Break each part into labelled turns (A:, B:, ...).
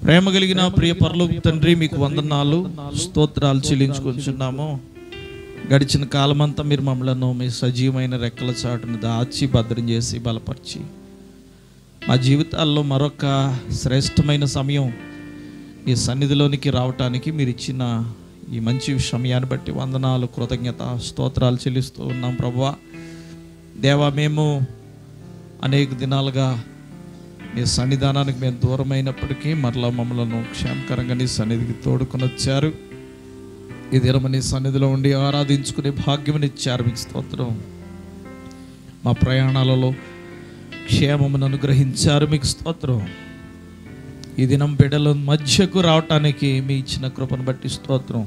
A: ప్రేమ కలిగిన ప్రియ పరలోక తండ్రి, మీకు వందనాలు, స్తోత్రాలు చెల్లించుకుంటున్నాము. గడిచిన కాలమంతా మీరు మమ్మలను మీ సజీవమైన రెక్కల చాటును దాచి భద్రం చేసి బలపరిచి మా జీవితాల్లో మరొక శ్రేష్టమైన సమయం ఈ సన్నిధిలోనికి రావటానికి మీరు ఇచ్చిన ఈ మంచి సమయాన్ని బట్టి వందనాలు, కృతజ్ఞత, స్తోత్రాలు చెల్లిస్తూ ఉన్నాం. ప్రభువా దేవా, మేము అనేక దినాలుగా నీ సన్నిధానానికి మేము దూరమైనప్పటికీ మరలా మమ్మల్ని క్షేమకరంగా నీ సన్నిధికి తోడుకొని వచ్చారు. ఈ దినము నీ సన్నిధిలో ఉండి ఆరాధించుకునే భాగ్యముని ఇచ్చారు. మీకు స్తోత్రం. మా ప్రయాణాలలో క్షేమమును అనుగ్రహించారు. మీకు స్తోత్రం. ఈ దినం బిడ్డల మధ్యకు రావటానికి మీ ఇచ్చిన కృపను బట్టి స్తోత్రం.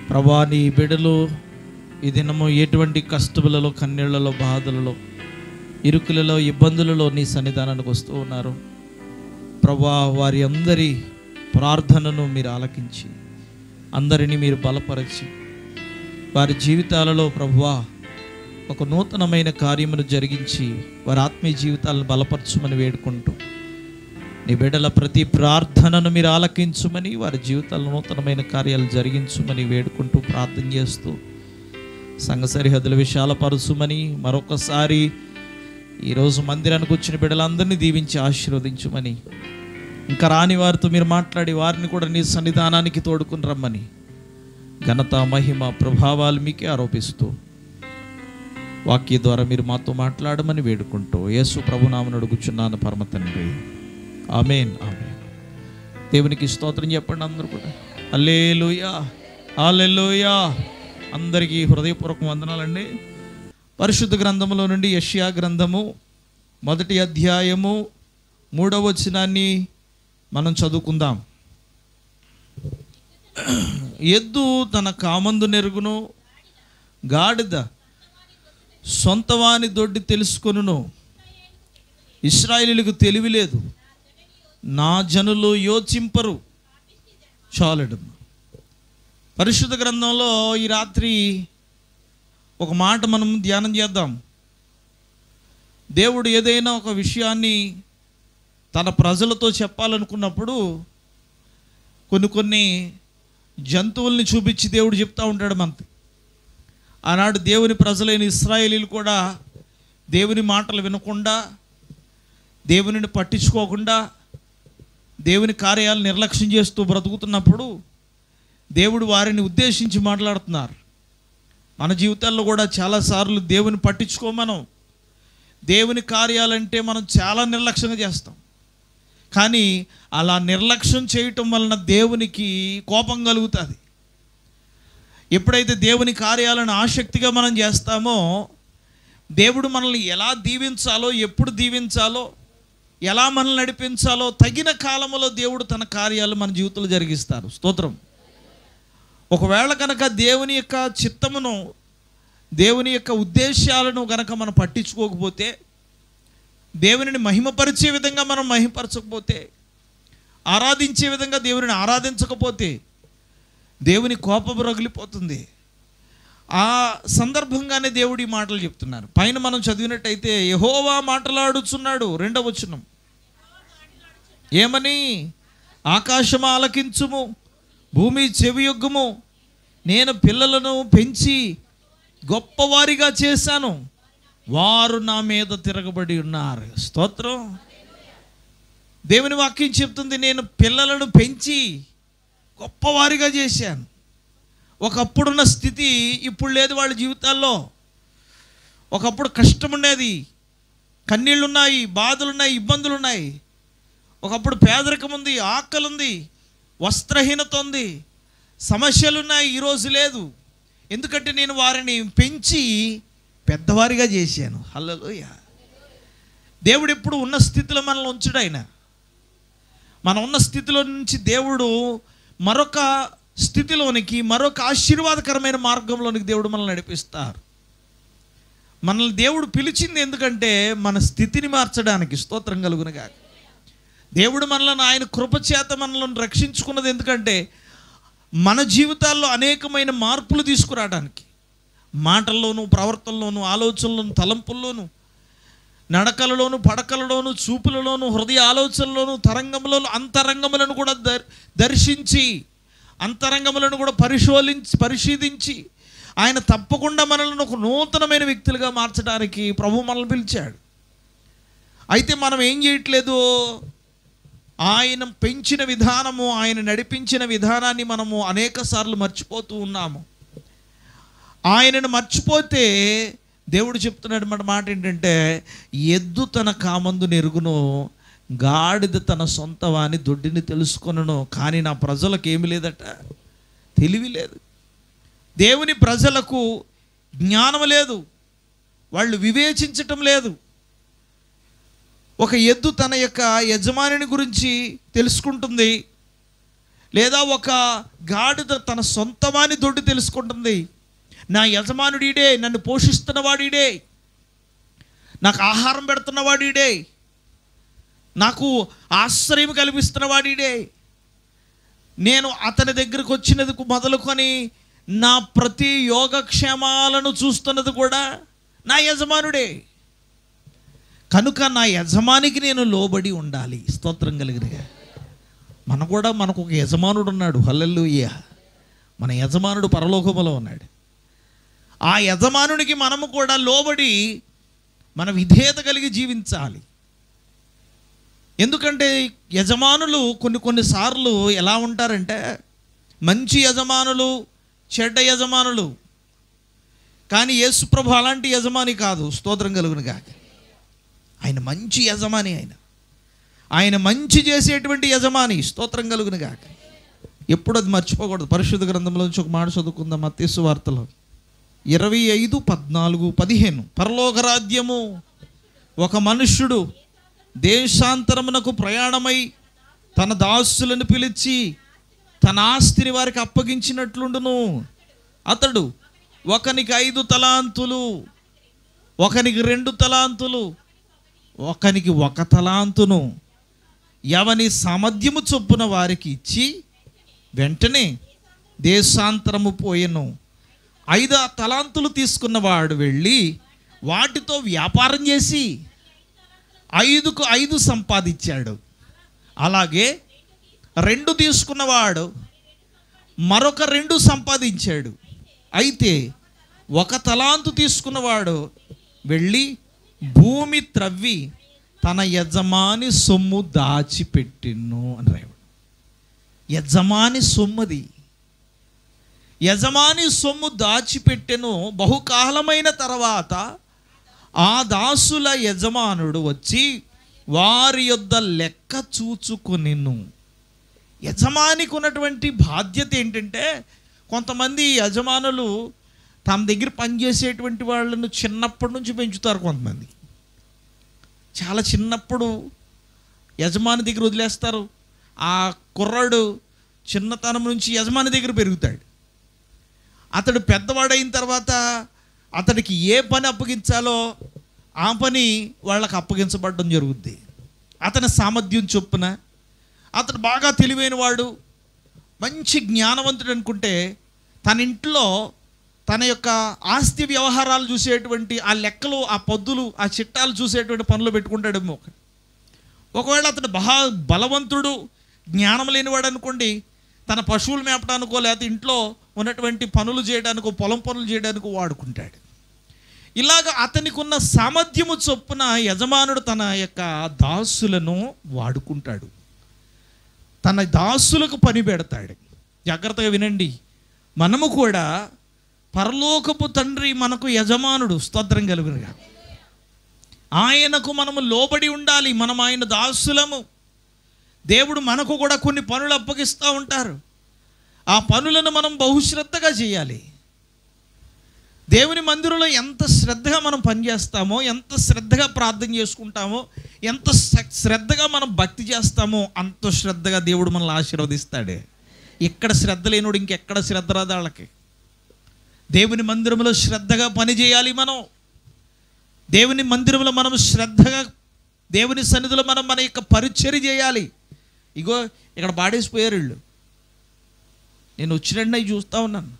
A: ప్రభా, నీ బిడ్డలు ఈ దినము ఎటువంటి కష్టములలో, కన్నీళ్లలో, బాధలలో, ఇరుకులలో, ఇబ్బందులలో నీ సన్నిధానానికి వస్తూ ఉన్నారు. ప్రభా, వారి అందరి ప్రార్థనను మీరు ఆలకించి అందరినీ మీరు బలపరిచి వారి జీవితాలలో ప్రభువా ఒక నూతనమైన కార్యమును జరిగించి వారి ఆత్మీయ జీవితాలను బలపరచుమని వేడుకుంటూ నీ బిడ్డల ప్రతి ప్రార్థనను మీరు ఆలకించుమని వారి జీవితాల్లో నూతనమైన కార్యాలు జరిగించుమని వేడుకుంటూ ప్రార్థన చేస్తూ సంఘ సరిహద్దుల విశాలపరచుమని మరొకసారి ఈరోజు మందిరానికి వచ్చిన బిడ్డలందరినీ దీవించి ఆశీర్వదించుమని, ఇంకా రాని వారితో మీరు మాట్లాడి వారిని కూడా నీ సన్నిధానానికి తోడుకుని రమ్మని ఘనత, మహిమ, ప్రభావాలు మీకే ఆరోపిస్తూ వాక్య ద్వారా మీరు మాతో మాట్లాడమని వేడుకుంటూ యేసు ప్రభునామమున అడుగుచున్నాను పరమ తండ్రి, ఆమేన్. ఆమేన్. దేవునికి స్తోత్రం చెప్పండి అందరూ కూడా. హల్లెలూయా, హల్లెలూయా. అందరికీ హృదయపూర్వక వందనాలండి. పరిశుద్ధ గ్రంథములో నుండి యెషయా గ్రంథము 1వ అధ్యాయము 3వ వచనాన్ని మనం చదువుకుందాం. ఎద్దు తన కామందు నెరుగును, గాడిద సొంతవాని దొడ్డి తెలుసుకొనును. ఇశ్రాయేలీయులకు తెలివి లేదు, నా జనులు యోచింపరు. చాలడు. పరిశుద్ధ గ్రంథంలో ఈ రాత్రి ఒక మాట మనం ధ్యానం చేద్దాం. దేవుడు ఏదైనా ఒక విషయాన్ని తన ప్రజలతో చెప్పాలనుకున్నప్పుడు కొన్ని జంతువుల్ని చూపించి దేవుడు చెప్తూ ఉంటాడు మనకి. ఆనాడు దేవుని ప్రజలైన ఇశ్రాయేలీయులు కూడా దేవుని మాటలు వినకుండా, దేవునిని పట్టించుకోకుండా, దేవుని కార్యాలు నిర్లక్ష్యం చేస్తూ బ్రతుకుతున్నప్పుడు దేవుడు వారిని ఉద్దేశించి మాట్లాడుతున్నారు. మన జీవితాల్లో కూడా చాలాసార్లు దేవుని పట్టించుకోమనం, దేవుని కార్యాలంటే మనం చాలా నిర్లక్ష్యంగా చేస్తాం. కానీ అలా నిర్లక్ష్యం చేయటం వలన దేవునికి కోపం కలుగుతుంది. ఎప్పుడైతే దేవుని కార్యాలను ఆసక్తిగా మనం చేస్తామో దేవుడు మనల్ని ఎలా దీవించాలో, ఎప్పుడు దీవించాలో, ఎలా మనల్ని నడిపించాలో తగిన కాలంలో దేవుడు తన కార్యాలు మన జీవితంలో జరిగిస్తారు. స్తోత్రం. ఒకవేళ కనుక దేవుని యొక్క చిత్తమును, దేవుని యొక్క ఉద్దేశాలను కనుక మనం పట్టించుకోకపోతే, దేవునిని మహిమపరిచే విధంగా మనం మహిమపరచకపోతే, ఆరాధించే విధంగా దేవుని ఆరాధించకపోతే దేవుని కోపం రగిలిపోతుంది. ఆ సందర్భంగానే దేవుడు ఈ మాటలు చెప్తున్నారు. పైన మనం చదివినట్టయితే యెహోవా మాటలాడుచున్నాడు. 2వ వచనం ఏమని? ఆకాశము ఆలకించుము, భూమి చెవియొగ్గుము, నేను పిల్లలను పెంచి గొప్పవారిగా చేశాను, వారు నా మీద తిరగబడి ఉన్నారు. స్తోత్రం. దేవుని వాక్యం చెప్తుంది, నేను పిల్లలను పెంచి గొప్పవారిగా చేశాను. ఒకప్పుడున్న స్థితి ఇప్పుడు లేదు వాళ్ళ జీవితాల్లో. ఒకప్పుడు కష్టం ఉండేది, కన్నీళ్ళున్నాయి, బాధలున్నాయి, ఇబ్బందులున్నాయి. ఒకప్పుడు పేదరికం ఉంది, ఆకలి ఉంది, వస్త్రహీనత ఉంది, సమస్యలున్నాయి. ఈరోజు లేదు. ఎందుకంటే నేను వారిని పెంచి పెద్దవారిగా చేశాను. హల్లెలూయా. దేవుడు ఎప్పుడు ఉన్న స్థితిలో మనల్ని ఉంచుడు. ఆయన మనం ఉన్న స్థితిలో నుంచి దేవుడు మరొక స్థితిలోనికి, మరొక ఆశీర్వాదకరమైన మార్గంలోనికి దేవుడు మనల్ని నడిపిస్తారు. మనల్ని దేవుడు పిలిచింది ఎందుకంటే మన స్థితిని మార్చడానికి. స్తోత్రం కలుగునుగాక. దేవుడు మనల్ని ఆయన కృపచేత మనల్ని రక్షించుకున్నది ఎందుకంటే మన జీవితాల్లో అనేకమైన మార్పులు తీసుకురావడానికి, మాటల్లోనూ, ప్రవర్తనలోనూ, ఆలోచనలోనూ, తలంపుల్లోనూ నడకలలోను, పడకలలోను, చూపులలోను, హృదయ ఆలోచనలోను, తరంగములను, అంతరంగములను కూడా దర్శించి, అంతరంగములను కూడా పరిశీలించి ఆయన తప్పకుండా మనల్ని ఒక నూతనమైన వ్యక్తులుగా మార్చడానికి ప్రభు మనల్ని పిలిచాడు. అయితే మనం ఏం చేయట్లేదు, ఆయన పెంచిన విధానము, ఆయన నడిపించిన విధానాన్ని మనము అనేక సార్లు మర్చిపోతూ ఉన్నాము. ఆయనను మర్చిపోతే దేవుడు చెప్తున్నాడు మాట ఏంటంటే, ఎద్దు తన కామందు నెరుగును, గాడిద తన సొంత వాని దొడ్డిని తెలుసుకొనును. కానీ నా ప్రజలకు ఏమి లేదట, తెలివి లేదు. దేవుని ప్రజలకు జ్ఞానం లేదు, వాళ్ళు వివేచించటం లేదు. ఒక ఎద్దు తన యొక్క యజమానిని గురించి తెలుసుకుంటుంది, లేదా ఒక గాడిద తన సొంతవాని దొడ్డి తెలుసుకుంటుంది. నా యజమానుడీడే, నన్ను పోషిస్తున్నవాడీడే, నాకు ఆహారం పెడుతున్నవాడీడే, నాకు ఆశ్రయం కల్పిస్తున్నవాడీడే, నేను అతని దగ్గరకు వచ్చినందుకు మొదలుకొని నా ప్రతి యోగక్షేమాలను చూస్తున్నది కూడా నా యజమానుడే. కనుక నా యజమానికి నేను లోబడి ఉండాలి. స్తోత్రం కలిగినగా. మనకు ఒక యజమానుడు ఉన్నాడు. హల్లెలూయా. మన యజమానుడు పరలోకములో ఉన్నాడు. ఆ యజమానునికి మనము కూడా లోబడి మన విధేయత కలిగి జీవించాలి. ఎందుకంటే యజమానులు కొన్నిసార్లు ఎలా ఉంటారంటే, మంచి యజమానులు, చెడ్డ యజమానులు. కానీ యేసుప్రభు అలాంటి యజమాని కాదు. స్తోత్రం కలుగునుగా. ఆయన మంచి యజమాని, ఆయన మంచి చేసేటువంటి యజమాని. స్తోత్రం కలుగునుగా. ఎప్పుడు అది మర్చిపోకూడదు. పరిశుద్ధ గ్రంథంలోంచి ఒక మాట చదువుకుందాం. మత్తయి సువార్తలో 25:14-15. పరలోక రాజ్యము ఒక మనుష్యుడు దేశాంతరమునకు ప్రయాణమై తన దాసులను పిలిచి తన ఆస్తిని వారికి అప్పగించినట్లుండును. అతడు ఒకనికి 5 తలాంతులు, ఒకనికి 2 తలాంతులు, ఒకనికి 1 తలాంతును ఎవని సామర్థ్యము చొప్పున వారికి ఇచ్చి వెంటనే దేశాంతరము పోయెను. 5 తలాంతులు తీసుకున్నవాడు వెళ్ళి వాటితో వ్యాపారం చేసి 5కు 5 సంపాదించాడు. అలాగే 2 తీసుకున్నవాడు మరొక 2 సంపాదించాడు. అయితే 1 తలాంతు తీసుకున్నవాడు వెళ్ళి భూమి త్రవ్వి తన యజమాని సొమ్ము దాచిపెట్టిను అని రాయడు. యజమాని సొమ్ముది. యజమాని సొమ్ము దాచిపెట్టెను. బహుకాలమైన తర్వాత ఆ దాసుల యజమానుడు వచ్చి వారి యొద్ద లెక్క చూచుకొనిను. యజమానికి ఉన్నటువంటి బాధ్యత ఏంటంటే, కొంతమంది యజమానులు తమ దగ్గర పనిచేసేటువంటి వాళ్ళను చిన్నప్పటి నుంచి పెంచుతారు. కొంతమంది చాలా చిన్నప్పుడు యజమాని దగ్గర వదిలేస్తారు. ఆ కుర్రాడు చిన్నతనం నుంచి యజమాని దగ్గర పెరుగుతాడు. అతడు పెద్దవాడైన తర్వాత అతడికి ఏ పని అప్పగించాలో ఆ పని వాళ్ళకి అప్పగించబడడం జరుగుద్ది. అతని సామర్థ్యం చొప్పున. అతడు బాగా తెలివైన వాడు, మంచి జ్ఞానవంతుడు అనుకుంటే తన ఇంట్లో తన యొక్క ఆస్తి వ్యవహారాలు చూసేటువంటి ఆ లెక్కలు, ఆ పద్దులు, ఆ చిట్టాలు చూసేటువంటి పనులు పెట్టుకుంటాడేమో. ఒకవేళ అతడు బలవంతుడు, జ్ఞానం లేనివాడు అనుకోండి, తన పశువులు మేపడానికో లేకపోతే ఇంట్లో ఉన్నటువంటి పనులు చేయడానికో, పొలం పనులు చేయడానికో వాడుకుంటాడు. ఇలాగ అతనికి ఉన్న సామర్థ్యము చొప్పున యజమానుడు తన యొక్క దాసులను వాడుకుంటాడు, తన దాసులకు పని పెడతాడు. జాగ్రత్తగా వినండి. మనము కూడా పరలోకపు తండ్రి మనకు యజమానుడు. స్తోత్రం కలుగునుగా. ఆయనకు మనము లోబడి ఉండాలి. మనం ఆయన దాసులము. దేవుడు మనకు కూడా కొన్ని పనులు అప్పగిస్తూ ఉంటారు. ఆ పనులను మనం బహుశ్రద్ధగా చేయాలి. దేవుని మందిరంలో ఎంత శ్రద్ధగా మనం పనిచేస్తామో, ఎంత శ్రద్ధగా ప్రార్థన చేసుకుంటామో, ఎంత శ్రద్ధగా మనం భక్తి చేస్తామో అంత శ్రద్ధగా దేవుడు మనల్ని ఆశీర్వదిస్తాడే. ఇక్కడ శ్రద్ధ లేనుడు ఇంకెక్కడ శ్రద్ధ రాదు వాళ్ళకి. దేవుని మందిరంలో శ్రద్ధగా పని చేయాలి. మనం దేవుని మందిరంలో మనం శ్రద్ధగా దేవుని సన్నిధిలో మనం మన యొక్క పరిచర్య చేయాలి. ఇగో ఇక్కడ బాడేసిపోయారు వీళ్ళు. నేను వచ్చినట్టు అవి చూస్తూ ఉన్నాను.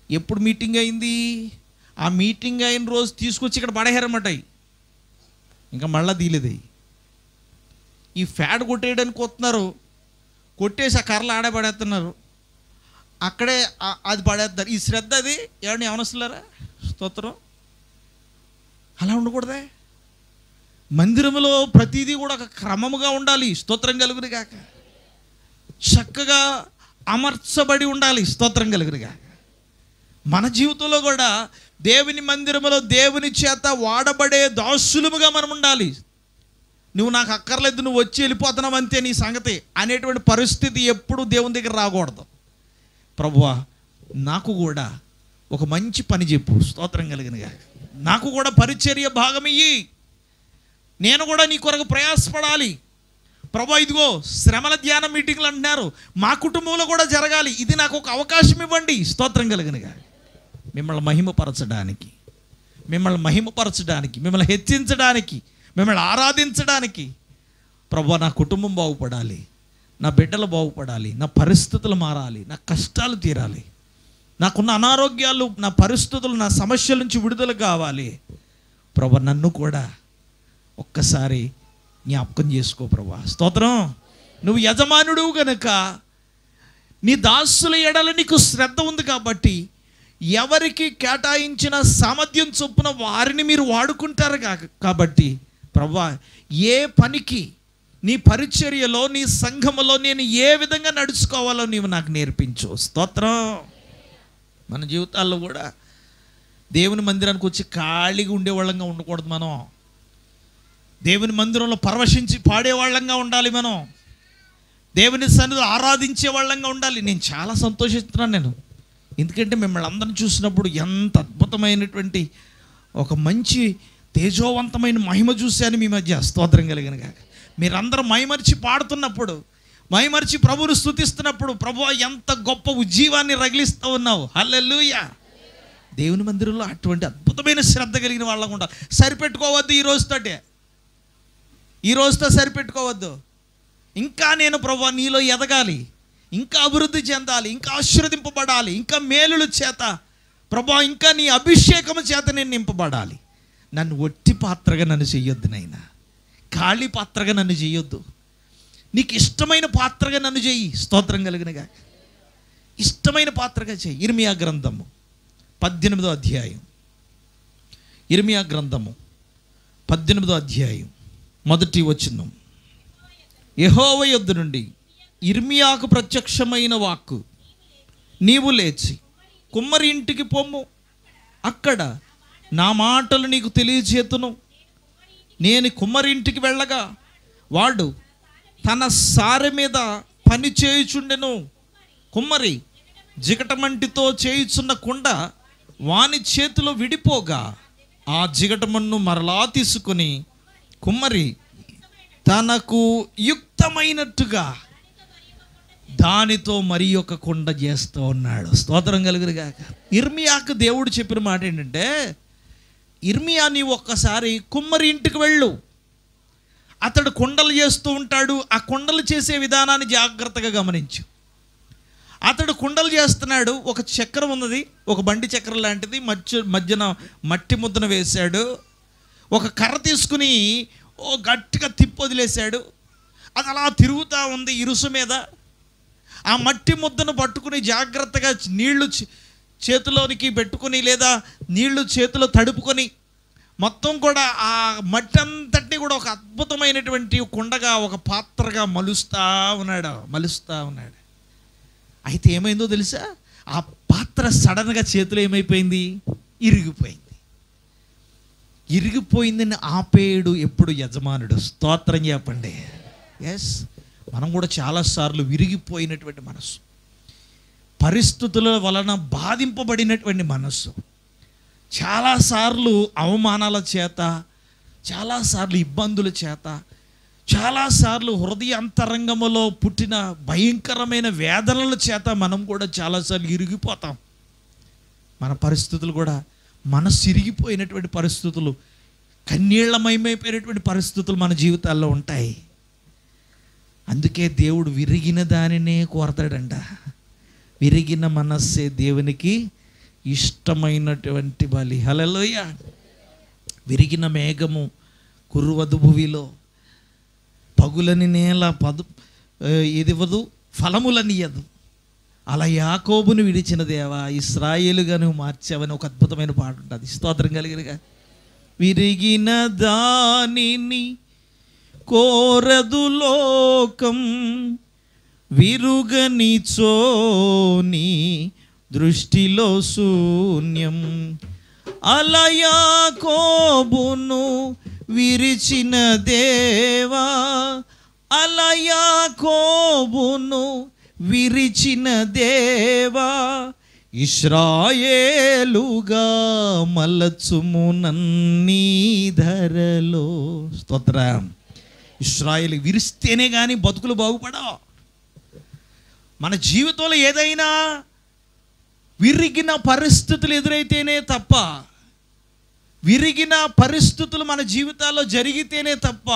A: ఎప్పుడు మీటింగ్ అయింది? ఆ మీటింగ్ అయిన రోజు తీసుకొచ్చి ఇక్కడ పడేయారన్నమాట. ఇంకా మళ్ళీ తీలేదు. ఈ ఫ్యాడ్ కొట్టేయడానికి వస్తున్నారు, కొట్టేసి ఆ కర్రలు ఆడబడేస్తున్నారు, అక్కడే అది పడేస్తారు. ఈ శ్రద్ధ అది ఏమన్నా ఏమనొస్తున్నారా? స్తోత్రం. అలా ఉండకూడదే. మందిరంలో ప్రతిదీ కూడా ఒక క్రమముగా ఉండాలి. స్తోత్రం కలుగును గాక. చక్కగా అమర్చబడి ఉండాలి. స్తోత్రం కలుగును గాక. మన జీవితంలో కూడా దేవుని మందిరంలో దేవుని చేత వాడబడే దాసులముగా మనం ఉండాలి. నువ్వు నాకు అక్కర్లేదు, నువ్వు వచ్చి వెళ్ళిపోతున్నావు అంతే నీ సంగతి అనేటువంటి పరిస్థితి ఎప్పుడు దేవుని దగ్గర రాకూడదు. ప్రభువా, నాకు కూడా ఒక మంచి పని చెప్పు. స్తోత్రం కలిగిన గాక. నాకు కూడా పరిచర్య భాగం ఇయ్యి, నేను కూడా నీ కొరకు ప్రయాసపడాలి. ప్రభువా, ఇదిగో శ్రమల ధ్యాన మీటింగ్లు అంటున్నారు, మా కుటుంబంలో కూడా జరగాలి, ఇది నాకు ఒక అవకాశం ఇవ్వండి. స్తోత్రం కలిగిన గాక. మిమ్మల్ని మహిమపరచడానికి, మిమ్మల్ని హెచ్చించడానికి, మిమ్మల్ని ఆరాధించడానికి. ప్రభువా, నా కుటుంబం బాగుపడాలి, నా బిడ్డలు బాగుపడాలి, నా పరిస్థితులు మారాలి, నా కష్టాలు తీరాలి, నాకున్న అనారోగ్యాలు, నా పరిస్థితులు, నా సమస్యల నుంచి విడుదల కావాలి. ప్రభువా, నన్ను కూడా ఒక్కసారి జ్ఞాపకం చేసుకో ప్రభువా. స్తోత్రం. నువ్వు యజమానుడు కనుక నీ దాసుల ఎడల నీకు శ్రద్ధ ఉంది కాబట్టి ఎవరికి కేటాయించిన సామర్థ్యం చొప్పున వారిని మీరు వాడుకుంటారు కాబట్టి ప్రభువా, ఏ పనికి నీ పరిచర్యలో, నీ సంఘములో నేను ఏ విధంగా నడుచుకోవాలో నీవు నాకు నేర్పించు. స్తోత్రం. మన జీవితాల్లో కూడా దేవుని మందిరానికి వచ్చి ఖాళీగా ఉండేవాళ్ళంగా ఉండకూడదు. మనం దేవుని మందిరంలో పరవశించి పాడేవాళ్ళంగా ఉండాలి. మనం దేవుని సన్నిధిలో ఆరాధించే వాళ్ళంగా ఉండాలి. నేను చాలా సంతోషిస్తున్నాను ఎందుకంటే మిమ్మల్ని అందరిని చూసినప్పుడు ఎంత అద్భుతమైనటువంటి ఒక మంచి తేజోవంతమైన మహిమ చూశాను మీ మధ్య. స్తోత్రం కలిగిన గాక. మీరందరూ మైమరిచి పాడుతున్నప్పుడు, మైమరిచి ప్రభువును స్తుతిస్తున్నప్పుడు, ప్రభువా ఎంత గొప్ప ఉజ్జీవాన్ని రగిలిస్తూ ఉన్నావు. హల్లెలూయా. దేవుని మందిరంలో అటువంటి అద్భుతమైన శ్రద్ధ కలిగిన వాళ్ళగా ఉండాలి. సరిపెట్టుకోవద్దు ఈ రోజుతో సరిపెట్టుకోవద్దు. ఇంకా నేను ప్రభువా నీలో ఎదగాలి, ఇంకా అభివృద్ధి చెందాలి, ఇంకా ఆశీర్వదింపబడాలి, ఇంకా మేలుల చేత ప్రభువా, ఇంకా నీ అభిషేకము చేత నేను నింపబడాలి. నన్ను ఒట్టి పాత్రగా నన్ను చెయ్యొద్దు నాయనా, ఖాళీ పాత్రగా నన్ను చెయ్యొద్దు, నీకు ఇష్టమైన పాత్రగా నన్ను చెయ్యి. స్తోత్రం కలిగినగా ఇష్టమైన పాత్రగా చెయ్యి. ఇర్మియా గ్రంథము 18వ అధ్యాయం, ఇర్మియా గ్రంథము 18వ అధ్యాయం 1వ వచనం. యెహోవా యొద్ద నుండి ఇర్మియాకు ప్రత్యక్షమైన వాక్కు, నీవు లేచి కుమ్మరి ఇంటికి పొమ్ము, అక్కడ నా మాటలు నీకు తెలియజేతును. నేను కుమ్మరి ఇంటికి వెళ్ళగా వాడు తన సారె మీద పని చేయుచుండెను. కుమ్మరి జిగటమంటితో చేయుచున్న కుండ వాని చేతిలో విడిపోగా ఆ జిగటమన్ను మరలా తీసుకుని కుమ్మరి తనకు యుక్తమైనట్టుగా దానితో మరి ఒక కుండ చేస్తూ ఉన్నాడు. స్తోత్రం కలుగునుగాక. ఇర్మియాకు దేవుడు చెప్పిన మాట ఏంటంటే, ఇర్మియా నీవు ఒక్కసారి కుమ్మరి ఇంటికి వెళ్ళు, అతడు కుండలు చేస్తూ ఉంటాడు, ఆ కుండలు చేసే విధానాన్ని జాగ్రత్తగా గమనించు. అతడు కుండలు చేస్తున్నాడు, ఒక చక్రం ఉన్నది, ఒక బండి చక్రం లాంటిది, మధ్యన మట్టి ముద్దను వేశాడు, ఒక కర్ర తీసుకుని గట్టిగా తిప్పొదిలేశాడు, అది అలా తిరుగుతూ ఉంది ఇరుసు మీద. ఆ మట్టి ముద్దను పట్టుకుని జాగ్రత్తగా నీళ్లు చేతిలోనికి పెట్టుకుని లేదా నీళ్లు చేతిలో తడుపుకొని మొత్తం కూడా ఆ మట్టి అంతటినీ కూడా ఒక అద్భుతమైనటువంటి కుండగా, ఒక పాత్రగా మలుస్తూ ఉన్నాడు. అయితే ఏమైందో తెలుసా? ఆ పాత్ర సడన్గా చేతిలో ఏమైపోయింది? ఇరిగిపోయిందని ఆపేయడు ఎప్పుడు యజమానుడు. స్తోత్రం చెప్పండి. ఎస్, మనం కూడా చాలాసార్లు విరిగిపోయినటువంటి మనసు, పరిస్థితుల వలన బాధింపబడినటువంటి మనస్సు, చాలాసార్లు అవమానాల చేత, చాలాసార్లు ఇబ్బందుల చేత, చాలాసార్లు హృదయ అంతరంగములో పుట్టిన భయంకరమైన వేదనల చేత మనం కూడా చాలాసార్లు ఇరిగిపోతాం. మన పరిస్థితులు కూడా మనసు ఇరిగిపోయినటువంటి పరిస్థితులు, కన్నీళ్లమయమైపోయినటువంటి పరిస్థితులు మన జీవితాల్లో ఉంటాయి. అందుకే దేవుడు విరిగిన దానినే కోరతాడంట. విరిగిన మనస్సే దేవునికి ఇష్టమైనటువంటి బలి. హల్లెలూయా. విరిగిన మేఘము కురువదు భువిలో, పగులని నేల ఏదివ్వదు, ఫలములనియదు. అలా యాకోబును విడిచిన దేవా, ఇశ్రాయేలుగా నువ్వు మార్చావని ఒక అద్భుతమైన పాట ఉంటుంది. స్తోత్రం కలిగినగా. విరిగిన దానిని కోరదు లోకం, విరుగని చోని దృష్టిలో శూన్యం. అలా యాకోబును విరిచిన దేవా, అలా యాకోబును విరిచిన దేవా, ఇశ్రాయేలుగా మలచుము నన్నీ ధరలో. స్తోత్రం. ఇశ్రాయేలు విరిస్తేనే కానీ బతుకులు బాగుపడవు. మన జీవితంలో ఏదైనా విరిగిన పరిస్థితులు ఎదురైతేనే తప్ప, విరిగిన పరిస్థితులు మన జీవితాల్లో జరిగితేనే తప్ప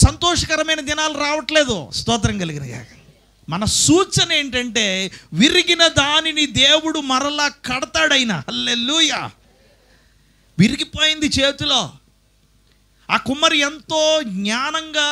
A: సంతోషకరమైన దినాలు రావట్లేదు. స్తోత్రం కలిగిన గాక. మన సూచన ఏంటంటే విరిగిన దానిని దేవుడు మరలా కడతాడైనా. హల్లెలూయా. విరిగిపోయింది చేతిలో. ఆ కుమ్మరి ఎంతో జ్ఞానంగా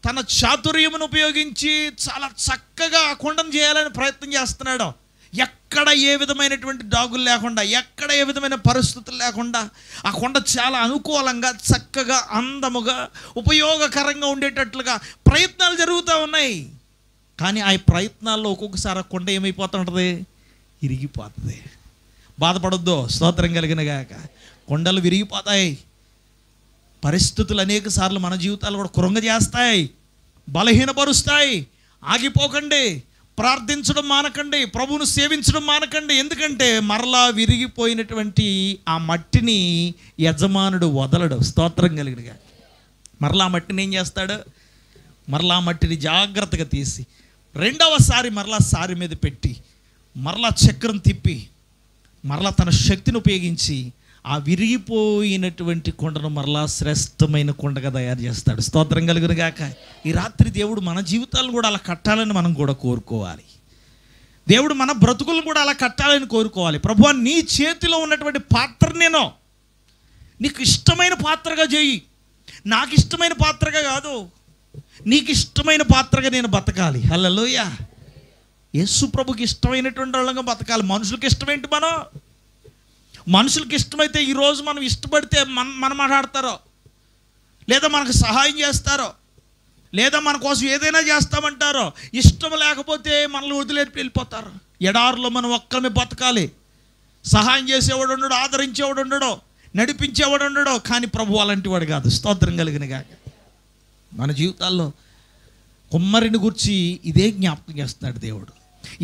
A: తన చాతుర్యమును ఉపయోగించి చాలా చక్కగా ఆ కొండను చేయాలని ప్రయత్నం చేస్తున్నాడు. ఎక్కడ ఏ విధమైనటువంటి డాగులు లేకుండా, ఎక్కడ ఏ విధమైన పరిస్థితులు లేకుండా ఆ కొండ చాలా అనుకూలంగా, చక్కగా, అందముగా, ఉపయోగకరంగా ఉండేటట్లుగా ప్రయత్నాలు జరుగుతూ ఉన్నాయి. కానీ ఆ ప్రయత్నాల్లో ఒక్కొక్కసారి ఆ కొండ ఏమైపోతుంటుంది? విరిగిపోతుంది. బాధపడొద్దు. స్తోత్రం కలిగిన గాక. కొండలు విరిగిపోతాయి. పరిస్థితులు అనేక సార్లు మన జీవితాలు కూడా కృంగజేస్తాయి, బలహీనపరుస్తాయి. ఆగిపోకండి, ప్రార్థించడం మానకండి, ప్రభువును సేవించడం మానకండి. ఎందుకంటే మరలా విరిగిపోయినటువంటి ఆ మట్టిని యజమానుడు వదలడు. స్తోత్రం కలిగినగా. మరలా మట్టిని ఏం చేస్తాడు? మరలా మట్టిని జాగ్రత్తగా తీసి రెండవసారి మరలా సారి మీద పెట్టి మరలా చక్రం తిప్పి మరలా తన శక్తిని ఉపయోగించి ఆ విరిగిపోయినటువంటి కొండను మరలా శ్రేష్టమైన కొండగా తయారు చేస్తాడు. స్తోత్రం కలుగును గాక. ఈ రాత్రి దేవుడు మన జీవితాలను కూడా అలా కట్టాలని మనం కూడా కోరుకోవాలి. దేవుడు మన బ్రతుకులను కూడా అలా కట్టాలని కోరుకోవాలి. ప్రభువా, నీ చేతిలో ఉన్నటువంటి పాత్ర నేను నీకు ఇష్టమైన పాత్రగా చేయి. నాకు ఇష్టమైన పాత్రగా కాదు, నీకు ఇష్టమైన పాత్రగా నేను బతకాలి. హల్లెలూయా. యేసు ప్రభుకి ఇష్టమైనటువంటి వాళ్ళంగా బతకాలి. మనుషులకి ఇష్టమేంటి? మనుషులకి ఇష్టమైతే ఈరోజు మనం ఇష్టపడితే మనం మాట్లాడతారో, లేదా మనకు సహాయం చేస్తారో, లేదా మన కోసం ఏదైనా చేస్తామంటారో. ఇష్టం లేకపోతే మనల్ని వదిలేసి వెళ్ళిపోతారు. ఎడారులో మనం ఒక్కరిమే బతకాలి. సహాయం చేసేవాడు ఉండడు, ఆదరించేవాడు ఉండడు, నడిపించేవాడు ఉండడు. కానీ ప్రభు అలాంటి వాడు కాదు. స్తోత్రం కలిగిన గాక. మన జీవితాల్లో కుమ్మరిని గురించి ఇదే జ్ఞాపకం చేస్తున్నాడు దేవుడు.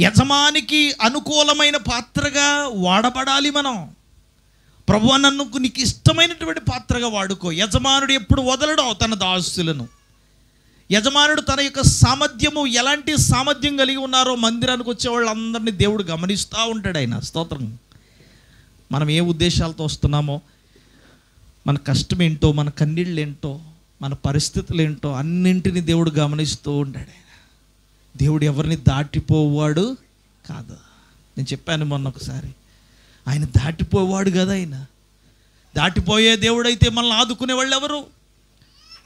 A: యజమానికి అనుకూలమైన పాత్రగా వాడబడాలి మనం. ప్రభువా, నన్ను నీకు ఇష్టమైనటువంటి పాత్రగా వాడుకో. యజమానుడు ఎప్పుడు వదలడో తన దాసులను. యజమానుడు తన యొక్క సామర్థ్యము, ఎలాంటి సామర్థ్యం కలిగి ఉన్నారో మందిరానికి వచ్చే వాళ్ళందరినీ దేవుడు గమనిస్తూ ఉంటాడు. ఆయన స్తోత్రం. మనం ఏ ఉద్దేశాలతో వస్తున్నామో, మన కష్టం ఏంటో, మన కన్నీళ్ళు ఏంటో, మన పరిస్థితులు ఏంటో అన్నింటినీ దేవుడు గమనిస్తూ ఉంటాడు. ఆయన దేవుడు ఎవరిని దాటిపోవాడు కాదు. నేను చెప్పాను మొన్న ఒకసారి, ఆయన దాటిపోవాడు కదా. ఆయన దాటిపోయే దేవుడు అయితే మనల్ని ఆదుకునే వాళ్ళు ఎవరు?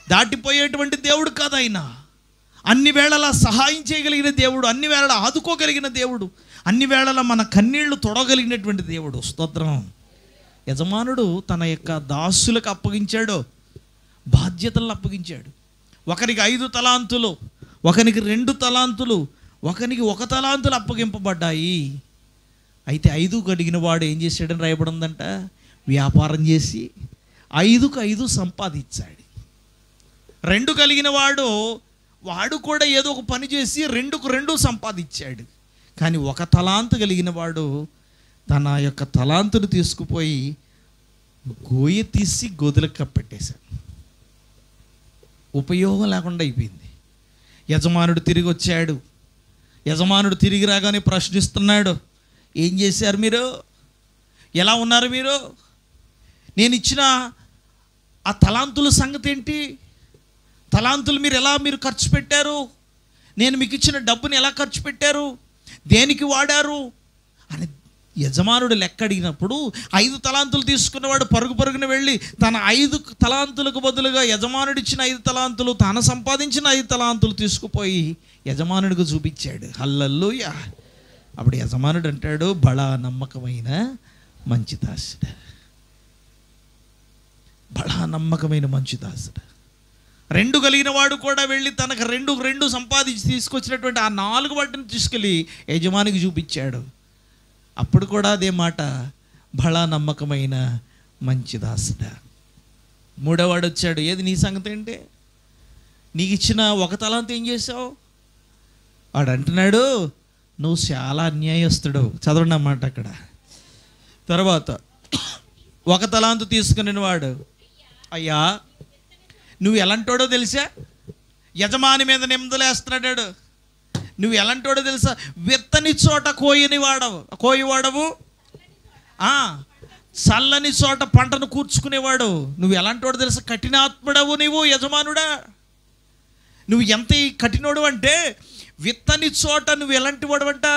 A: దాటిపోయేటువంటి దేవుడు కాదు ఆయన. అన్ని వేళలా సహాయం చేయగలిగిన దేవుడు, అన్ని వేళలా ఆదుకోగలిగిన దేవుడు, అన్ని వేళలా మన కన్నీళ్లు తొడగలిగినటువంటి దేవుడు. స్తోత్రం. యజమానుడు తన యొక్క దాసులకు అప్పగించాడు, బాధ్యతలను అప్పగించాడు. ఒకరికి 5 తలాంతులు, ఒకరికి 2 తలాంతులు, ఒకరికి 1 తలాంతులు అప్పగింపబడ్డాయి. అయితే 5 అడిగిన వాడు ఏం చేశాడని రాయబడిందంట? వ్యాపారం చేసి 5కు 5 సంపాదించాడు. 2 కలిగిన వాడు కూడా ఏదో ఒక పని చేసి 2కు 2 సంపాదించాడు. కానీ 1 తలాంతు కలిగిన వాడు తన యొక్క తలాంతును తీసుకుపోయి గోయ తీసి గొదులకు కప్పెట్టేశాడు. ఉపయోగం లేకుండా అయిపోయింది. యజమానుడు తిరిగి వచ్చాడు. యజమానుడు తిరిగి రాగానే ప్రశ్నిస్తున్నాడు, ఏం చేశారు మీరు? ఎలా ఉన్నారు మీరు? నేను ఇచ్చిన ఆ తలాంతుల సంగతి ఏంటి? తలాంతులు మీరు ఖర్చు పెట్టారు? నేను మీకు ఇచ్చిన డబ్బుని ఎలా ఖర్చు పెట్టారు? దేనికి వాడారు అని యజమానుడు లెక్క అడిగినప్పుడు 5 తలాంతులు తీసుకున్నవాడు పరుగు పరుగున వెళ్ళి తన 5 తలాంతులకు బదులుగా యజమానుడు ఇచ్చిన 5 తలాంతులు, తాను సంపాదించిన 5 తలాంతులు తీసుకుపోయి యజమానుడికి చూపించాడు. హల్లెలూయా. అప్పుడు యజమానుడు అంటాడు, బడా నమ్మకమైన మంచి దాసుడు, బడా నమ్మకమైన మంచి దాసుడు. 2 కలిగిన వాడు కూడా వెళ్ళి తనకు రెండు సంపాదించి తీసుకొచ్చినటువంటి ఆ 4 వాటిని తీసుకెళ్ళి యజమానికి చూపించాడు. అప్పుడు కూడా అదే మాట, బడా నమ్మకమైన మంచి దాసుడా. 3వ వాడు వచ్చాడు. ఏది నీ సంగతి ఏంటి? నీకు ఇచ్చిన 1 తలాంతు ఏం చేసావు? వాడు అంటున్నాడు, నువ్వు చాలా అన్యాయస్తుడు. చదవండి అన్నమాట అక్కడ. తర్వాత 1 తలాంతు తీసుకుని వాడు, అయ్యా నువ్వు ఎలాంటోడో తెలుసా? యజమాని మీద నిందలేస్తున్నాడు. నువ్వు ఎలాంటోడో తెలుసా? విత్తని చోట కోయివాడవు, చల్లని చోట పంటను కూర్చుకునేవాడు. నువ్వు ఎలాంటోడో తెలుసా? కఠినాత్ముడవు నువ్వు యజమానుడా. నువ్వు ఎంత కఠినోడు అంటే, విత్తని చోట నువ్వు ఎలాంటి వాడు అంట?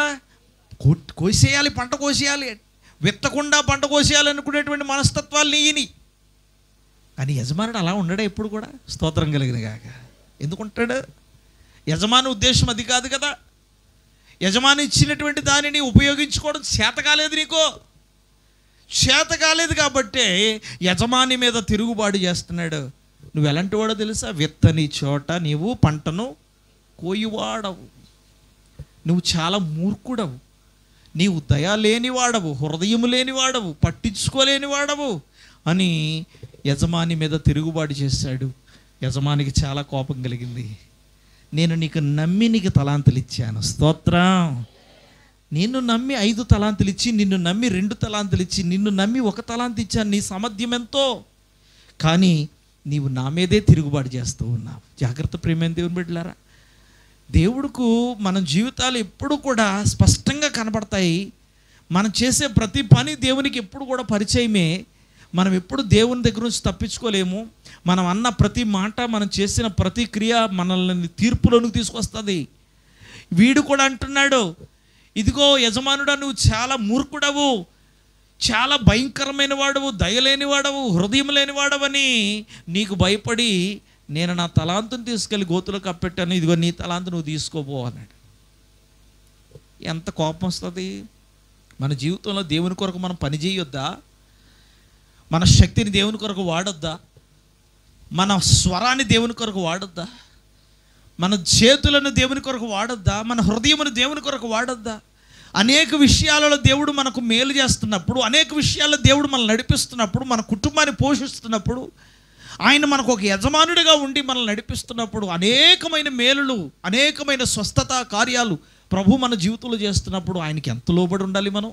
A: కోసేయాలి, పంట కోసేయాలి, విత్తకుండా పంట కోసేయాలి అనుకునేటువంటి మనస్తత్వాలు నీయని. కానీ యజమానుడు అలా ఉండడా ఎప్పుడు కూడా? స్తోత్రం కలిగిన గాక. ఎందుకుంటాడు? యజమాని ఉద్దేశం అది కాదు కదా. యజమాని ఇచ్చినటువంటి దానిని ఉపయోగించుకోవడం చేత కాలేదు, నీకు చేత కాలేదు కాబట్టే యజమాని మీద తిరుగుబాటు చేస్తున్నాడు. నువ్వు ఎలాంటి వాడో తెలుసా? విత్తని చోట నీవు పంటను కోయివాడవు. నువ్వు చాలా మూర్ఖుడవు, నీవు దయ లేనివాడవు, హృదయం లేనివాడవు, పట్టించుకోలేనివాడవు అని యజమాని మీద తిరుగుబాటు చేశాడు. యజమానికి చాలా కోపం కలిగింది. నేను నీకు నమ్మి నీకు తలాంతులు ఇచ్చాను, స్తోత్రం. నిన్ను నమ్మి 5 తలాంతులు ఇచ్చి, నిన్ను నమ్మి 2 తలాంతులు ఇచ్చి, నిన్ను నమ్మి 1 తలాంతు ఇచ్చాను. నీ సామర్థ్యం ఎంతో, కానీ నీవు నా మీదే తిరుగుబాటు చేస్తూ ఉన్నావు. జాగ్రత్త ప్రియమైన దేవుని బిడ్డలారా. దేవుడుకు మన జీవితాలు ఎప్పుడు కూడా స్పష్టంగా కనబడతాయి. మనం చేసే ప్రతి పని దేవునికి ఎప్పుడు కూడా పరిచయమే. మనం ఎప్పుడు దేవుని దగ్గర నుంచి తప్పించుకోలేము. మనం అన్న ప్రతి మాట, మనం చేసిన ప్రతి క్రియ మనల్ని తీర్పులోనికి తీసుకొస్తుంది. వీడు కూడా అంటున్నాడు, ఇదిగో యజమానుడా, నువ్వు చాలా మూర్ఖుడవు, చాలా భయంకరమైన వాడవు, దయలేని వాడవు, హృదయం లేని వాడవని నీకు భయపడి నేను నా తలాంతుని తీసుకెళ్ళి గోతులో కప్పెట్టాను. ఇదిగో నీ తలాంతు నువ్వు తీసుకోపో అన్నాడు. ఎంత కోపం వస్తుంది. మన జీవితంలో దేవుని కొరకు మనం పని చేయొద్దా? మన శక్తిని దేవుని కొరకు వాడొద్దా? మన స్వరాన్ని దేవుని కొరకు వాడొద్దా? మన చేతులను దేవుని కొరకు వాడొద్దా? మన హృదయమును దేవుని కొరకు వాడొద్దా? అనేక విషయాలలో దేవుడు మనకు మేలు చేస్తున్నప్పుడు, అనేక విషయాల్లో దేవుడు మనల్ని నడిపిస్తున్నప్పుడు, మన కుటుంబాన్ని పోషిస్తున్నప్పుడు, ఆయన మనకు ఒక యజమానుడిగా ఉండి మనల్ని నడిపిస్తున్నప్పుడు, అనేకమైన మేలులు, అనేకమైన స్వస్థత కార్యాలు ప్రభు మన జీవితంలో చేస్తున్నప్పుడు ఆయనకి ఎంత లోబడి ఉండాలి మనం.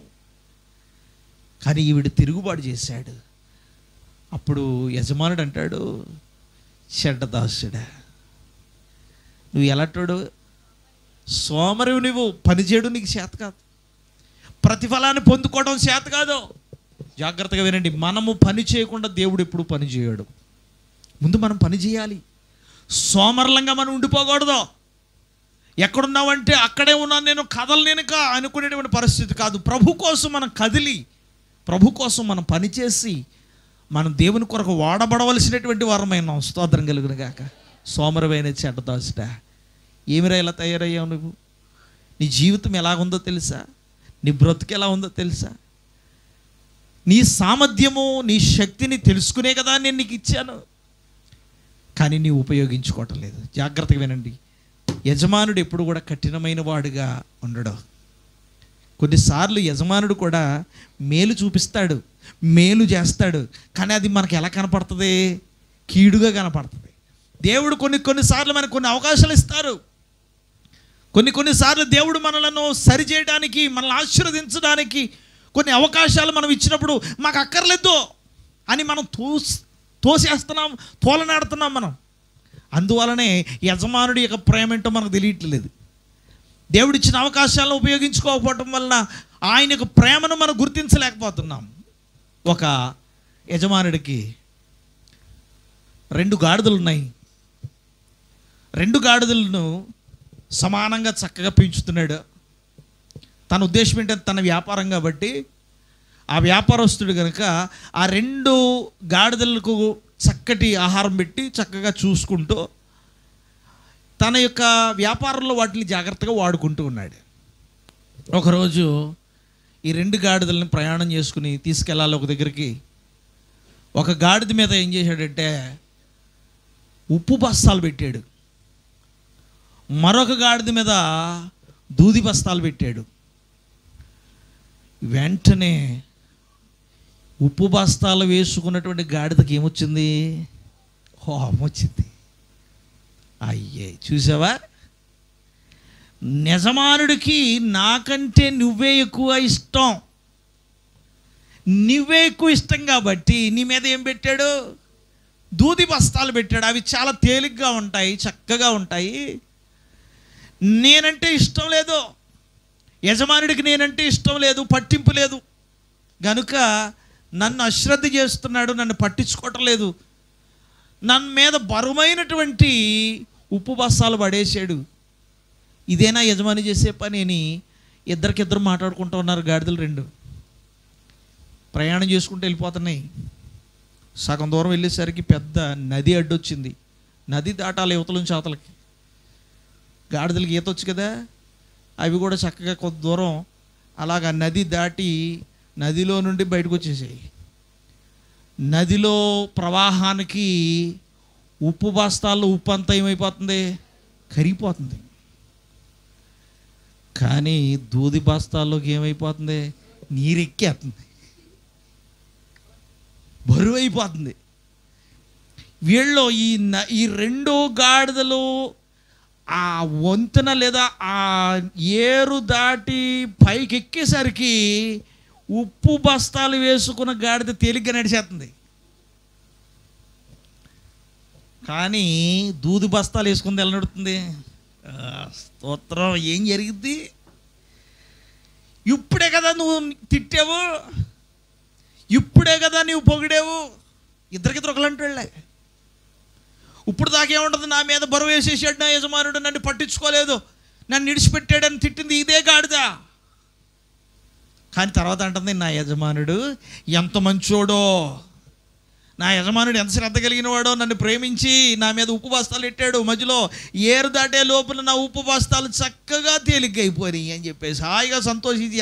A: కానీ ఈవిడ తిరుగుబాటు చేశాడు. అప్పుడు యజమానుడు అంటాడు, చెడ్డదాసుడా, నువ్వు ఎలాంటాడు? సోమరివి, నువ్వు పనిచేయడం నీకు చేత కాదు, ప్రతిఫలాన్ని పొందుకోవడం చేత కాదు. జాగ్రత్తగా వినండి, మనము పని చేయకుండా దేవుడు ఎప్పుడు పని చేయడు. ముందు మనం పని చేయాలి. సోమరలంగా మనం ఉండిపోకూడదు. ఎక్కడున్నావంటే అక్కడే ఉన్నాను, నేను కదలనేనుక అనుకునేటువంటి పరిస్థితి కాదు. ప్రభు కోసం మనం కదిలి, ప్రభు కోసం మనం పనిచేసి, మనం దేవుని కొరకు వాడబడవలసినటువంటి వారమైన స్తోత్రం కలుగును గాక. సోమరమైన చెడ్డదాసుడా, ఏమిరా ఇలా తయారయ్యావు నువ్వు? నీ జీవితం ఎలాగుందో తెలుసా? నీ బ్రతుకు ఎలా ఉందో తెలుసా? నీ సామర్థ్యము, నీ శక్తిని తెలుసుకునే కదా నేను నీకు ఇచ్చాను, కానీ నీవు ఉపయోగించుకోవటం లేదు. జాగ్రత్తగా వినండి, యజమానుడు ఎప్పుడు కూడా కఠినమైన వాడుగా ఉండడు. కొన్నిసార్లు యజమానుడు కూడా మేలు చూపిస్తాడు, మేలు చేస్తాడు, కానీ అది మనకు ఎలా కనపడుతుంది? కీడుగా కనపడుతుంది. దేవుడు కొన్నిసార్లు మనకు కొన్ని అవకాశాలు ఇస్తారు. కొన్నిసార్లు దేవుడు మనలను సరిచేయడానికి, మనల్ని ఆశీర్వదించడానికి కొన్ని అవకాశాలు మనం ఇచ్చినప్పుడు మాకు అక్కర్లేదు అని మనం తోసేస్తున్నాం, తోలనాడుతున్నాం మనం. అందువలనే యజమానుడి యొక్క ప్రేమ ఏంటో మనకు తెలియట్లేదు. దేవుడిచ్చిన అవకాశాలను ఉపయోగించుకోకపోవటం వలన ఆయన యొక్క ప్రేమను మనం గుర్తించలేకపోతున్నాం. ఒక యజమానుడికి 2 గాడిదలు ఉన్నాయి. 2 గాడిదలను సమానంగా చక్కగా పెంచుతున్నాడు. తన ఉద్దేశం ఏంటంటే తన వ్యాపారం కాబట్టి ఆ వ్యాపారస్తుడు కనుక ఆ 2 గాడిదలకు చక్కటి ఆహారం పెట్టి చక్కగా చూసుకుంటూ తన యొక్క వ్యాపారంలో వాటిని జాగ్రత్తగా వాడుకుంటూ ఉన్నాడు. ఒకరోజు ఈ 2 గాడిదలను ప్రయాణం చేసుకుని తీసుకెళ్ళాలి ఒక దగ్గరికి. ఒక గాడిద మీద ఏం చేశాడంటే ఉప్పు బస్తాలు పెట్టాడు, మరొక గాడిద మీద దూది బస్తాలు పెట్టాడు. వెంటనే ఉప్పు బస్తాలు వేసుకున్నటువంటి గాడిదకి ఏమొచ్చింది? కోపం వచ్చింది. అయ్యే, చూసావా, యజమానుడికి నాకంటే నువ్వే ఎక్కువ ఇష్టం, నువ్వే ఎక్కువ ఇష్టం కాబట్టి నీ మీద ఏం పెట్టాడు? దూది బస్తాలు పెట్టాడు. అవి చాలా తేలిగ్గా ఉంటాయి, చక్కగా ఉంటాయి. నేనంటే ఇష్టం లేదు, యజమానుడికి నేనంటే ఇష్టం లేదు, పట్టింపు లేదు గనుక నన్ను అశ్రద్ధ చేస్తున్నాడు, నన్ను పట్టించుకోవటం లేదు, నన్ను మీద బరువైనటువంటి ఉప్పు బస్తాలు పడేసాడు. ఇదేనా యజమాని చేసే పని అని ఇద్దరికిద్దరు మాట్లాడుకుంటూ ఉన్నారు. గాడిదలు 2 ప్రయాణం చేసుకుంటూ వెళ్ళిపోతున్నాయి. సగం దూరం వెళ్ళేసరికి పెద్ద నది అడ్డొచ్చింది. నది దాటాలి యువతల నుంచి అవతలకి. గాడిదలకి ఈత వచ్చు కదా, అవి కూడా చక్కగా కొంత దూరం అలాగా నది దాటి నదిలో నుండి బయటకు వచ్చేసాయి. నదిలో ప్రవాహానికి ఉప్పు బస్తాల్లో ఉప్పు అంతా ఏమైపోతుంది? కరిగిపోతుంది. కానీ దూది బస్తాల్లోకి ఏమైపోతుంది? నీరెక్కేస్తుంది, బరువు అయిపోతుంది. వీళ్ళు ఈ 2 గాడిదలు ఆ వంతెన లేదా ఆ ఏరు దాటి పైకి ఎక్కేసరికి ఉప్పు బస్తాలు వేసుకున్న గాడిద తేలిగ్గా నడిచేస్తుంది. కానీ దూది బస్తాలు వేసుకుంది ఎలా నడుతుంది? స్తోత్రం. ఏం జరిగింది? ఇప్పుడే కదా నువ్వు తిట్టావు, ఇప్పుడే కదా నువ్వు పొగిడావు. ఇద్దరికిద్దరు ఒకలంటే ఇప్పుడు దాకేముంటుంది? నా మీద బరువు వేసేసాడు నా యజమానుడు, నన్ను పట్టించుకోలేదు, నన్ను విడిచిపెట్టాడని తిట్టింది ఇదే గాడిద. కానీ తర్వాత అంటుంది, నా యజమానుడు ఎంత మంచోడో, నా యజమానుడు ఎంత శ్రద్ధ కలిగిన వాడో, నన్ను ప్రేమించి నా మీద ఉప్పు బస్తాలు పెట్టాడు, మధ్యలో ఏరు దాటే లోపల నా ఉప్పు బస్తాలు చక్కగా తేలిగ్గా అయిపోయినాయి అని చెప్పేసి హాయిగా సంతోషించి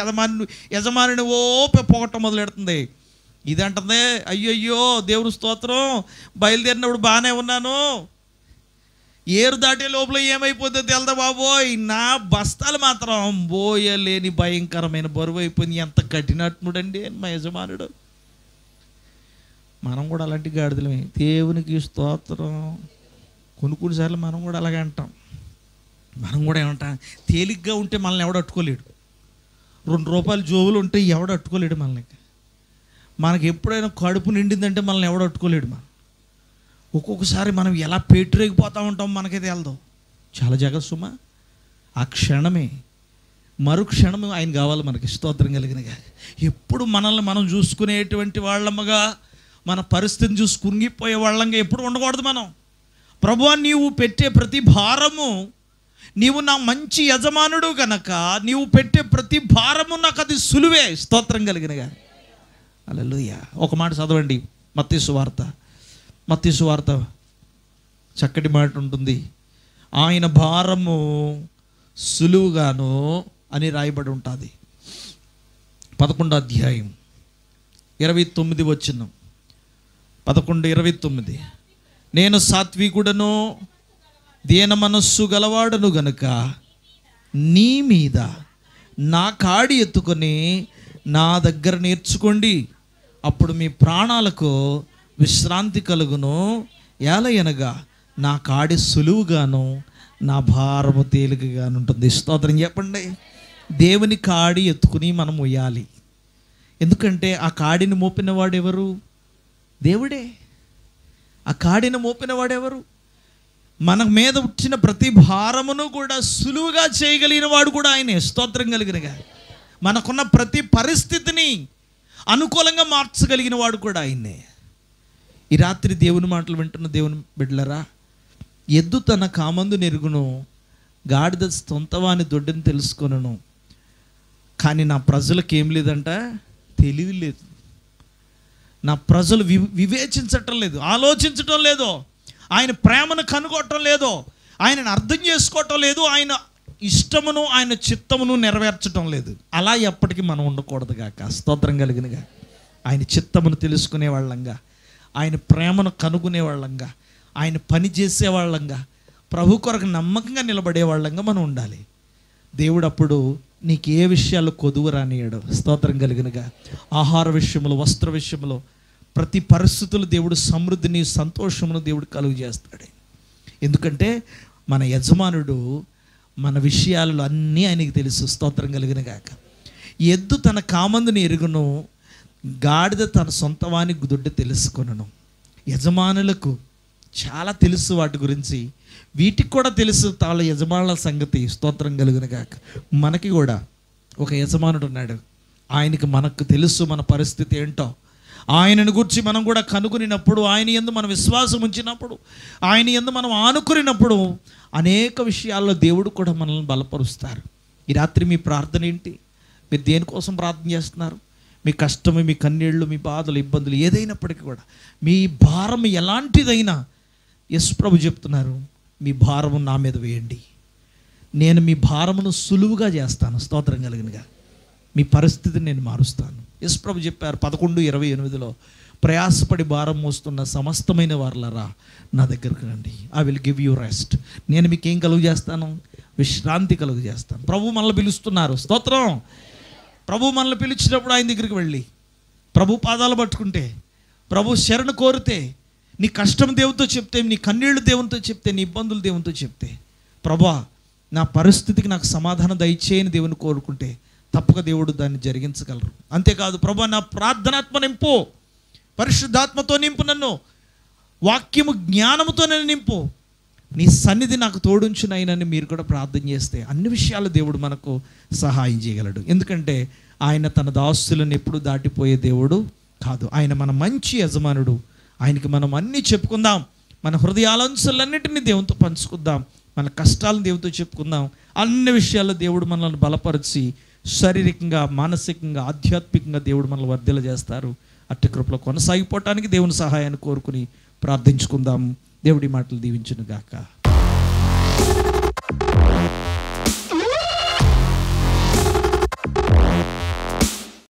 A: యజమానుని పొగట్టం మొదలెడుతుంది. ఇదంటుంది, అయ్యయ్యో దేవుడు స్తోత్రం, బయలుదేరినప్పుడు బాగానే ఉన్నాను, ఏరు దాటే లోపల ఏమైపోతుంది తెలదా బాబోయ్, నా బస్తాలు మాత్రం బోయలేని భయంకరమైన బరువు అయిపోయింది. ఎంత కఠినాత్ముడండి మా యజమానుడు. మనం కూడా అలాంటి గాడిదలమే. దేవునికి స్తోత్రం. కొన్నిసార్లు మనం కూడా అలాగే అంటాం. మనం కూడా ఏమంటాం? తేలిగ్గా ఉంటే మనల్ని ఎవడు అట్టుకోలేడు. 2 రూపాయలు జోబులు ఉంటే ఎవడు అట్టుకోలేడు మనల్ని. మనకి ఎప్పుడైనా కడుపు నిండిందంటే మనల్ని ఎవడు అట్టుకోలేడు. ఒక్కొక్కసారి మనం ఎలా పేటరేగిపోతూ ఉంటాం మనకైతే వెళ్దాం. చాలా జాగ్రత్త సుమా. ఆ క్షణమే మరుక్షణము ఆయన కావాలి మనకి. స్తోత్రం కలిగినగా. ఎప్పుడు మనల్ని మనం చూసుకునేటువంటి వాళ్ళమ్మగా, మన పరిస్థితిని చూసి కుంగిపోయే వాళ్ళంగా ఎప్పుడు ఉండకూడదు మనం. ప్రభువా, నీవు పెట్టే ప్రతి భారము, నీవు నా మంచి యజమానుడు కనుక నీవు పెట్టే ప్రతి భారము నాకు అది సులువే. స్తోత్రం కలిగినగా. హల్లెలూయా. ఒక మాట చదవండి, మత్తయి సువార్త చక్కటి మాట ఉంటుంది. ఆయన భారము సులువుగాను అని రాయబడి ఉంటుంది. 11వ అధ్యాయం 29 వచనం. 11:29. నేను సాత్వికుడను దీన మనస్సు గలవాడను గనుక నీ మీద నా కాడి ఎత్తుకొని నా దగ్గర నేర్చుకోండి, అప్పుడు మీ ప్రాణాలకు విశ్రాంతి కలుగును. ఏలయనగా నా కాడి సులువుగాను నా భారము తేలికగాను ఉంటుంది. స్తోత్రం చెప్పండి. దేవుని కాడి ఎత్తుకుని మనం మొయ్యాలి. ఎందుకంటే ఆ కాడిని మోపినవాడు ఎవరు? దేవుడే. ఆ కాడిని మోపినవాడు ఎవరు? మన మీద వచ్చిన ప్రతి భారమును కూడా సులువుగా చేయగలిగిన వాడు కూడా ఆయనే. స్తోత్రం కలిగినగా. మనకున్న ప్రతి పరిస్థితిని అనుకూలంగా మార్చగలిగిన వాడు కూడా ఆయనే. ఈ రాత్రి దేవుని మాటలు వింటున్న దేవుని బిడ్డలరా, ఎద్దు తన కామందు నెరుగును, గాడిద సొంతవాని దొడ్డుని తెలుసుకొనును. కానీ నా ప్రజలకు ఏం లేదంట? తెలివి లేదు, నా ప్రజలు వివేచించటం లేదు, ఆలోచించటం లేదు, ఆయన ప్రేమను కనుగొట్టడం లేదు, ఆయనను అర్థం చేసుకోవటం లేదు, ఆయన ఇష్టమును ఆయన చిత్తమును నెరవేర్చడం లేదు. అలా ఎప్పటికీ మనం ఉండకూడదు గాక. స్తోత్రం కలిగినగా ఆయన చిత్తమును తెలుసుకునే వాళ్ళంగా, ఆయన ప్రేమను కనుగొనే వాళ్ళంగా, ఆయన పని చేసే వాళ్ళంగా, ప్రభు కొరకు నమ్మకంగా నిలబడే వాళ్ళంగా మనం ఉండాలి. దేవుడు అప్పుడు నీకు ఏ విషయాలు కొదువు రానియడు. స్తోత్రం కలిగినగా ఆహార విషయంలో, వస్త్ర విషయంలో, ప్రతి పరిస్థితులు దేవుడు సమృద్ధిని, సంతోషమును దేవుడు కలుగు చేస్తాడు. ఎందుకంటే మన యజమానుడు మన విషయాలలో అన్నీ ఆయనకి తెలుసు. స్తోత్రం కలిగిన గాక. ఎద్దు తన కామందుని ఎరుగును, గాడిద తన సొంతవాని దుడ్డు తెలుసుకొనను. యజమానులకు చాలా తెలుసు వాటి గురించి, వీటికి కూడా తెలుసు తాళ్ళ యజమానుల సంగతి. స్తోత్రం కలిగిన గాక. మనకి కూడా ఒక యజమానుడు ఉన్నాడు, ఆయనకి మనకు తెలుసు మన పరిస్థితి ఏంటో. ఆయనను గురించి మనం కూడా కనుగొనినప్పుడు, ఆయన యందు మనం విశ్వాసం ఉంచినప్పుడు, ఆయన యందు మనం ఆనుకున్నప్పుడు అనేక విషయాల్లో దేవుడు కూడా మనల్ని బలపరుస్తారు. ఈ రాత్రి మీ ప్రార్థన ఏంటి? మీరు దేనికోసం ప్రార్థన చేస్తున్నారు? మీ కష్టము, మీ కన్నీళ్ళు, మీ బాధలు, ఇబ్బందులు ఏదైనప్పటికీ కూడా, మీ భారం ఎలాంటిదైనా యేసు ప్రభు చెప్తున్నారు, మీ భారము నా మీద వేయండి, నేను మీ భారమును సులువుగా చేస్తాను. స్తోత్రం కలిగినగా మీ పరిస్థితిని నేను మారుస్తాను. యేసు ప్రభు చెప్పారు 11:28, ప్రయాసపడి భారం మోస్తున్న సమస్తమైన వారలారా నా దగ్గరకు రండి, I will give you rest. నేను మీకు ఏం కలుగు చేస్తాను? విశ్రాంతి కలుగు చేస్తాను. ప్రభు మనల్ని పిలుస్తున్నారు. స్తోత్రం. ప్రభు మనల్ని పిలిచినప్పుడు ఆయన దగ్గరికి వెళ్ళి ప్రభు పాదాలు పట్టుకుంటే, ప్రభు శరణు కోరితే, నీ కష్టం దేవునితో చెప్తే, నీ కన్నీళ్లు దేవునితో చెప్తే, నీ ఇబ్బందులు దేవునితో చెప్తే, ప్రభా నా పరిస్థితికి నాకు సమాధానం దయచేయని దేవుని కోరుకుంటే తప్పక దేవుడు దాన్ని జరిగించగలరు. అంతేకాదు, ప్రభా నా ప్రార్థనాత్మ నింపు, పరిశుద్ధాత్మతో నింపు, నన్ను వాక్యము జ్ఞానముతో నన్ను నింపు, నీ సన్నిధి నాకు తోడుంచునైనని మీరు కూడా ప్రార్థన చేస్తే అన్ని విషయాలు దేవుడు మనకు సహాయం చేయగలడు. ఎందుకంటే ఆయన తన దాసులను ఎప్పుడు దాటిపోయే దేవుడు కాదు. ఆయన మన మంచి యజమానుడు. ఆయనకి మనం అన్నీ చెప్పుకుందాం, మన హృదయాలంశలన్నిటినీ దేవునితో పంచుకుందాం, మన కష్టాలను దేవునితో చెప్పుకుందాం. అన్ని విషయాల్లో దేవుడు మనల్ని బలపరిచి శారీరకంగా, మానసికంగా, ఆధ్యాత్మికంగా దేవుడు మనల్ని వర్ధిల్ల చేస్తారు. అట్టి కృపలో కొనసాగిపోవటానికి దేవుని సహాయాన్ని కోరుకుని ప్రార్థించుకుందాం. దేవుడి మాటలు దీవించును గాక.